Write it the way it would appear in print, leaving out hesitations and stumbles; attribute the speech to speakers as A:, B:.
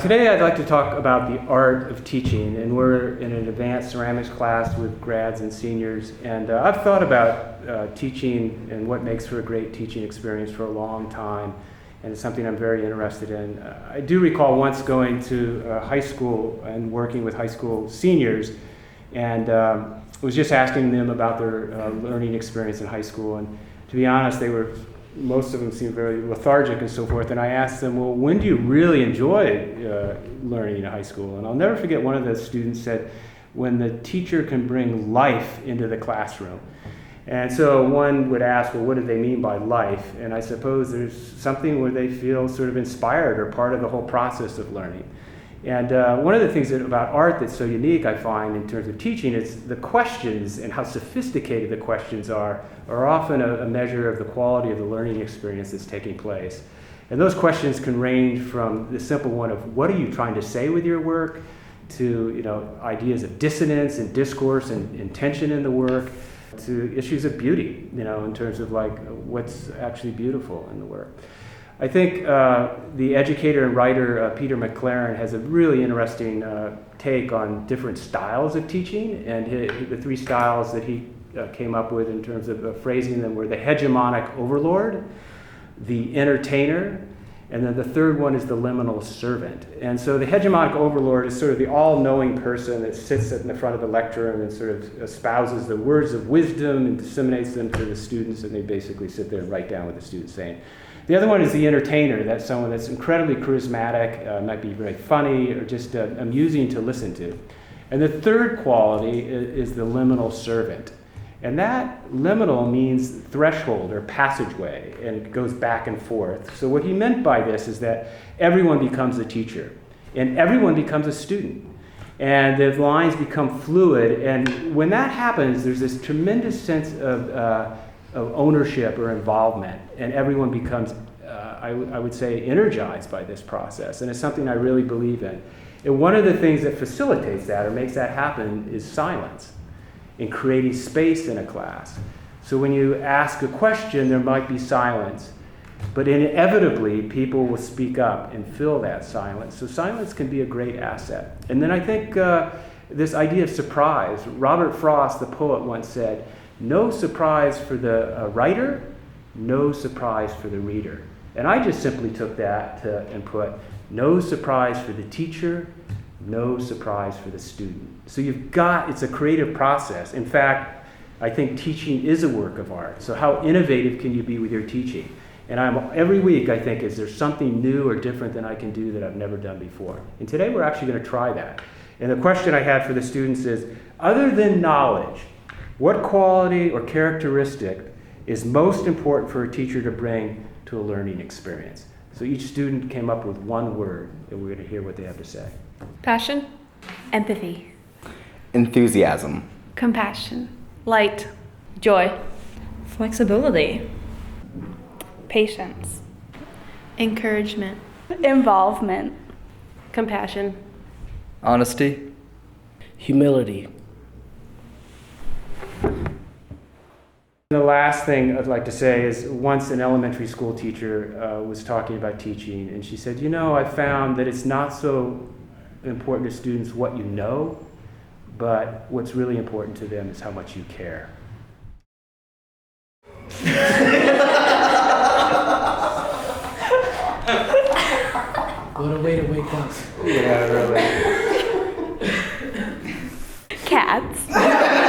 A: Today I'd like to talk about the art of teaching, and we're in an advanced ceramics class with grads and seniors, and I've thought about teaching and what makes for a great teaching experience for a long time, and it's something I'm very interested in. I do recall once going to high school and working with high school seniors, and was just asking them about their learning experience in high school, and to be honest, most of them seemed very lethargic and so forth, and I asked them, well, when do you really enjoy learning in high school? And I'll never forget one of the students said, when the teacher can bring life into the classroom. And so one would ask, well, what do they mean by life? And I suppose there's something where they feel sort of inspired or part of the whole process of learning. And one of the things about art that's so unique, I find, in terms of teaching, is the questions and how sophisticated the questions are often a measure of the quality of the learning experience that's taking place. And those questions can range from the simple one of what are you trying to say with your work, to ideas of dissonance and discourse and intention in the work, to issues of beauty, in terms of like what's actually beautiful in the work. I think the educator and writer Peter McLaren has a really interesting take on different styles of teaching, and the three styles that he came up with in terms of phrasing them were the hegemonic overlord, the entertainer, and then the third one is the liminal servant. And so the hegemonic overlord is sort of the all-knowing person that sits in the front of the lectern and sort of espouses the words of wisdom and disseminates them to the students, and they basically sit there and write down what the student's saying. The other one is the entertainer. That's someone that's incredibly charismatic, might be very funny or just amusing to listen to. And the third quality is the liminal servant. And that liminal means threshold or passageway, and it goes back and forth. So what he meant by this is that everyone becomes a teacher, and everyone becomes a student. And the lines become fluid, and when that happens, there's this tremendous sense of ownership or involvement, and everyone becomes, I would say, energized by this process, and it's something I really believe in. And one of the things that facilitates that or makes that happen is silence, and creating space in a class. So when you ask a question, there might be silence, but inevitably people will speak up and fill that silence. So silence can be a great asset. And then I think this idea of surprise, Robert Frost, the poet, once said, no surprise for the writer, no surprise for the reader. And I just simply took that and put no surprise for the teacher, no surprise for the student. So it's a creative process. In fact, I think teaching is a work of art. So how innovative can you be with your teaching? And every week I think, is there something new or different than I can do that I've never done before? And today we're actually going to try that. And the question I had for the students is, other than knowledge, what quality or characteristic is most important for a teacher to bring to a learning experience? So each student came up with one word, and we're going to hear what they have to say.
B: Passion.
C: Empathy.
D: Enthusiasm.
B: Compassion.
C: Light.
B: Joy.
E: Flexibility.
C: Patience.
B: Encouragement.
C: Involvement.
B: Compassion.
F: Honesty.
G: Humility.
A: The last thing I'd like to say is, once an elementary school teacher was talking about teaching, and she said, I found that it's not so important to students what you know, but what's really important to them is how much you care.
G: What a way to wake up.
A: Yeah, really.
C: Cats.